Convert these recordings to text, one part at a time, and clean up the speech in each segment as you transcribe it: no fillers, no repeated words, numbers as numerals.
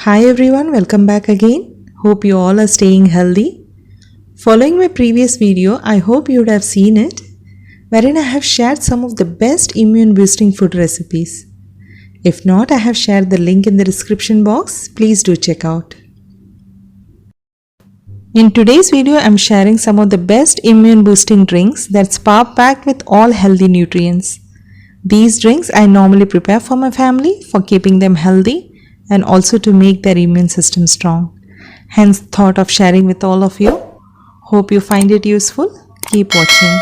Hi everyone, welcome back again. Hope you all are staying healthy. Following my previous video, I hope you would have seen it, wherein I have shared some of the best immune boosting food recipes. If not, I have shared the link in the description box. Please do check out. In today's video, I am sharing some of the best immune boosting drinks that's power packed with all healthy nutrients. These drinks I normally prepare for my family for keeping them healthy and also to make their immune system strong. Hence thought of sharing with all of you. Hope you find it useful. Keep watching.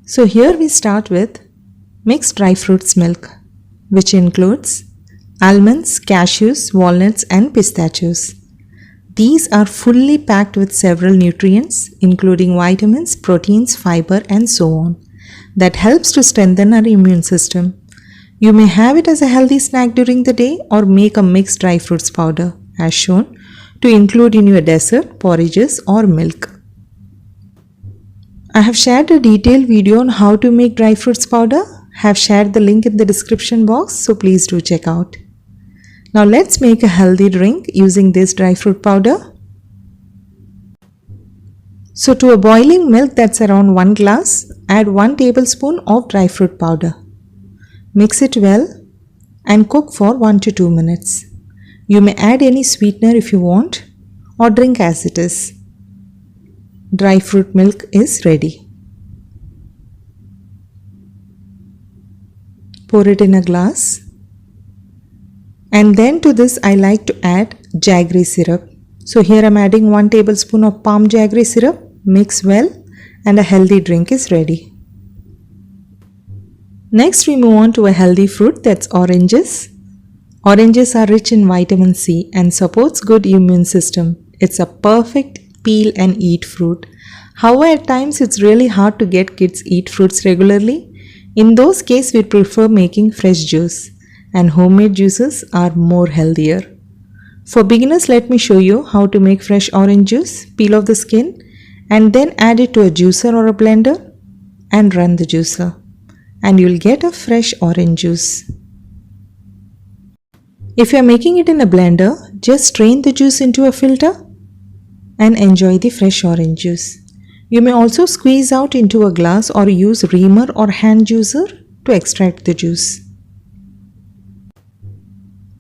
So here we start with mixed dry fruits milk, which includes almonds, cashews, walnuts and pistachios. These are fully packed with several nutrients including vitamins, proteins, fiber and so on that helps to strengthen our immune system. You may have it as a healthy snack during the day or make a mixed dry fruits powder as shown to include in your dessert, porridges or milk. I have shared a detailed video on how to make dry fruits powder. I have shared the link in the description box, so please do check out. Now let's make a healthy drink using this dry fruit powder. So to a boiling milk that's around 1 glass, add 1 tablespoon of dry fruit powder. Mix it well and cook for 1 to 2 minutes. You may add any sweetener if you want or drink as it is. Dry fruit milk is ready. Pour it in a glass. And then to this I like to add jaggery syrup. So here I am adding 1 tablespoon of palm jaggery syrup. Mix well and a healthy drink is ready. Next we move on to a healthy fruit, that's oranges. Oranges are rich in vitamin C and supports good immune system. It's a perfect peel and eat fruit. However, at times it's really hard to get kids eat fruits regularly. In those cases we prefer making fresh juice and homemade juices are more healthier. For beginners, let me show you how to make fresh orange juice. Peel off the skin and then add it to a juicer or a blender and run the juicer. And you'll get a fresh orange juice. If you are making it in a blender, just strain the juice into a filter and enjoy the fresh orange juice. You may also squeeze out into a glass or use reamer or hand juicer to extract the juice.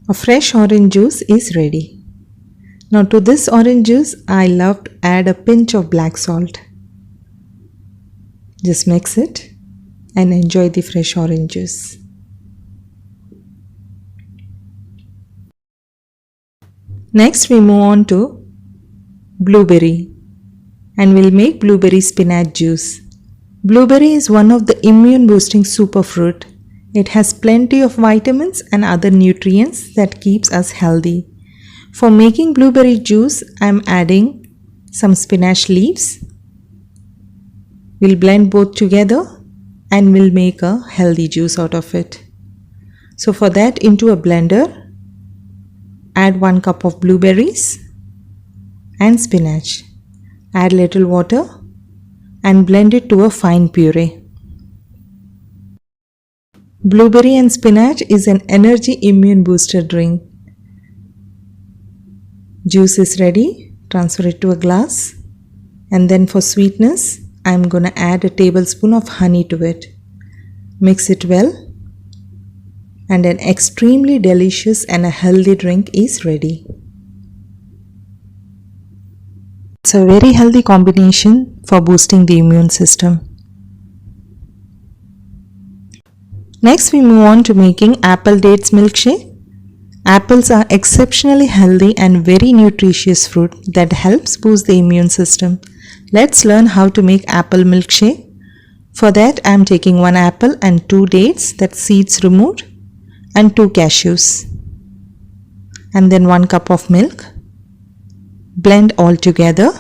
A fresh orange juice is ready. Now to this orange juice, I love to add a pinch of black salt. Just mix it and enjoy the fresh orange juice. Next we move on to blueberry and we'll make blueberry spinach juice. Blueberry is one of the immune boosting superfruit. It has plenty of vitamins and other nutrients that keeps us healthy. For making blueberry juice, I am adding some spinach leaves. We'll blend both together and we'll make a healthy juice out of it. So for that, into a blender, add 1 cup of blueberries and spinach. Add little water and blend it to a fine puree. Blueberry and spinach is an energy immune booster drink. Juice is ready. Transfer it to a glass. And then for sweetness, I'm gonna add a tablespoon of honey to it. Mix it well and an extremely delicious and a healthy drink is ready. It's a very healthy combination for boosting the immune system. Next we move on to making apple dates milkshake. Apples are exceptionally healthy and very nutritious fruit that helps boost the immune system. Let's learn how to make apple milkshake. For that, I am taking 1 apple and 2 dates, that's seeds removed, and 2 cashews. And then 1 cup of milk. Blend all together.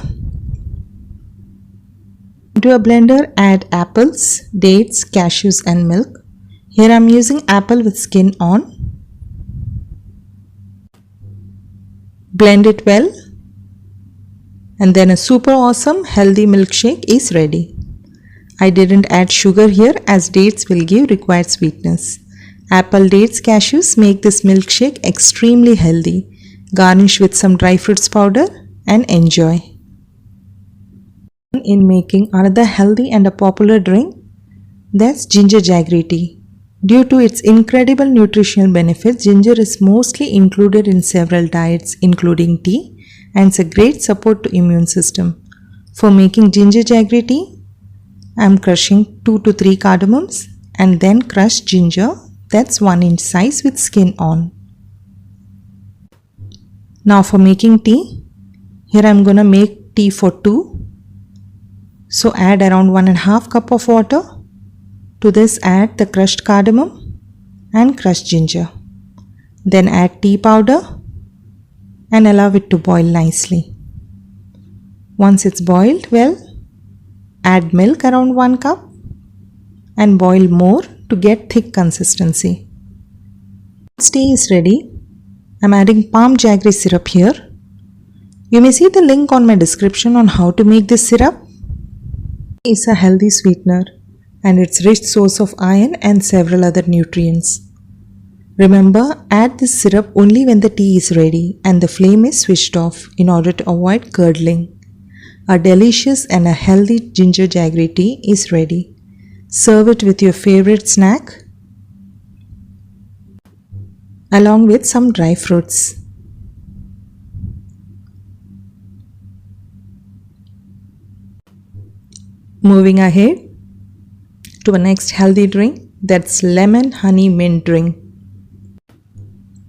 Into a blender, add apples, dates, cashews and milk. Here I am using apple with skin on. Blend it well. And then a super awesome healthy milkshake is ready. I didn't add sugar here as dates will give required sweetness. Apple, dates, cashews make this milkshake extremely healthy. Garnish with some dry fruits powder and enjoy. In making another healthy and a popular drink, that's ginger jaggery tea. Due to its incredible nutritional benefits, ginger is mostly included in several diets including tea, and it's a great support to immune system. For making ginger jaggery tea, I am crushing 2 to 3 cardamoms and then crushed ginger, that's 1 inch size with skin on. Now for making tea, here I am gonna make tea for 2. So add around 1.5 cup of water. To this add the crushed cardamom and crushed ginger. Then add tea powder and allow it to boil nicely. Once it's boiled well, add milk around 1 cup and boil more to get thick consistency. Once tea is ready, I'm adding palm jaggery syrup here. You may see the link on my description on how to make this syrup. Tea is a healthy sweetener and its rich source of iron and several other nutrients. Remember, add this syrup only when the tea is ready and the flame is switched off in order to avoid curdling. A delicious and a healthy ginger jaggery tea is ready. Serve it with your favorite snack along with some dry fruits. Moving ahead to our next healthy drink, that's lemon honey mint drink.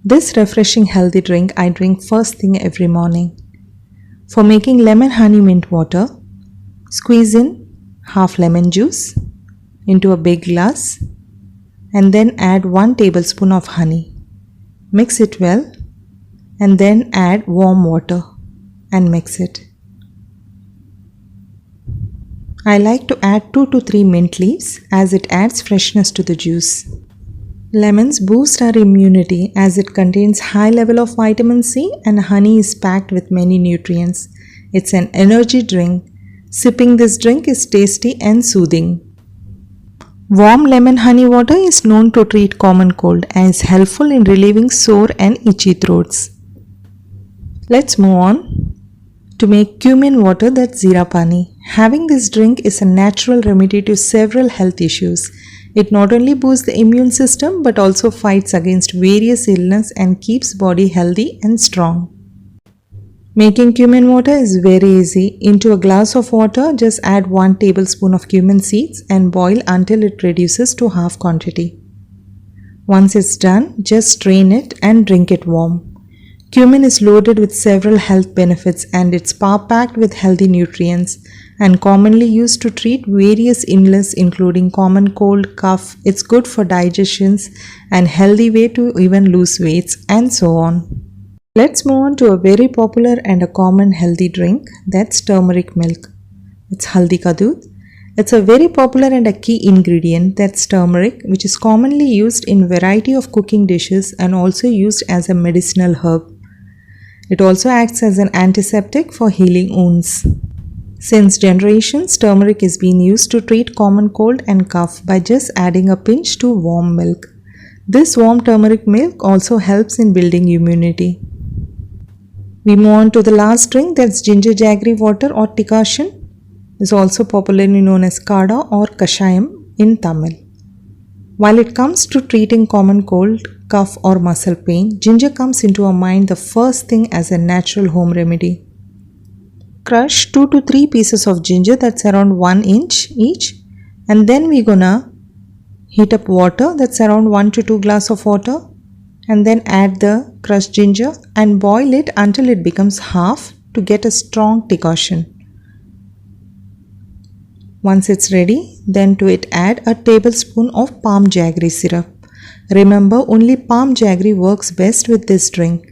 This refreshing healthy drink I drink first thing every morning. For making lemon honey mint water, squeeze in half lemon juice into a big glass and then add 1 tablespoon of honey. Mix it well and then add warm water and mix it. I like to add 2 to 3 mint leaves as it adds freshness to the juice. Lemons boost our immunity as it contains high level of vitamin C and honey is packed with many nutrients. It's an energy drink. Sipping this drink is tasty and soothing. Warm lemon honey water is known to treat common cold and is helpful in relieving sore and itchy throats. Let's move on to make cumin water, that's Zeera Pani. Having this drink is a natural remedy to several health issues. It not only boosts the immune system but also fights against various illness and keeps body healthy and strong. Making cumin water is very easy. Into a glass of water, just add 1 tablespoon of cumin seeds and boil until it reduces to half quantity. Once it's done, just strain it and drink it warm. Cumin is loaded with several health benefits and it's power-packed with healthy nutrients and commonly used to treat various illnesses including common cold, cough. It's good for digestions and healthy way to even lose weights and so on. Let's move on to a very popular and a common healthy drink, that's turmeric milk. It's haldi ka doodh. It's a very popular and a key ingredient, that's turmeric, which is commonly used in variety of cooking dishes and also used as a medicinal herb. It also acts as an antiseptic for healing wounds. Since generations, turmeric is being used to treat common cold and cough by just adding a pinch to warm milk. This warm turmeric milk also helps in building immunity. We move on to the last drink, that's ginger jaggery water or tikashan. Is also popularly known as kada or kashayam in Tamil. While it comes to treating common cold, cough or muscle pain, ginger comes into our mind the first thing as a natural home remedy. Crush 2 to 3 pieces of ginger, that's around 1 inch each, and then we're gonna heat up water, that's around 1 to 2 glass of water, and then add the crushed ginger and boil it until it becomes half to get a strong tikashan. Once it's ready, then to it add a tablespoon of palm jaggery syrup. Remember, only palm jaggery works best with this drink.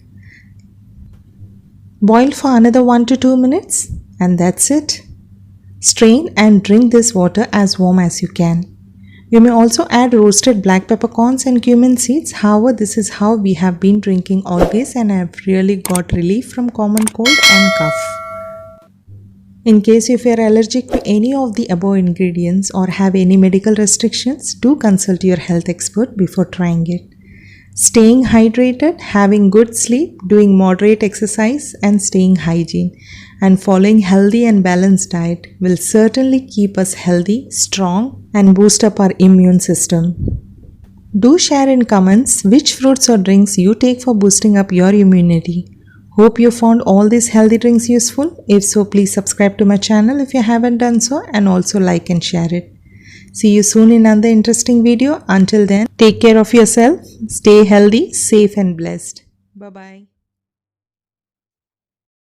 Boil for another 1 to 2 minutes and that's it. Strain and drink this water as warm as you can. You may also add roasted black peppercorns and cumin seeds. However, this is how we have been drinking always and I have really got relief from common cold and cough. In case if you are allergic to any of the above ingredients or have any medical restrictions, do consult your health expert before trying it. Staying hydrated, having good sleep, doing moderate exercise and staying hygiene and following healthy and balanced diet will certainly keep us healthy, strong and boost up our immune system. Do share in comments which fruits or drinks you take for boosting up your immunity. Hope you found all these healthy drinks useful. If so, please subscribe to my channel if you haven't done so and also like and share it. See you soon in another interesting video. Until then, take care of yourself, stay healthy, safe and blessed. Bye-bye.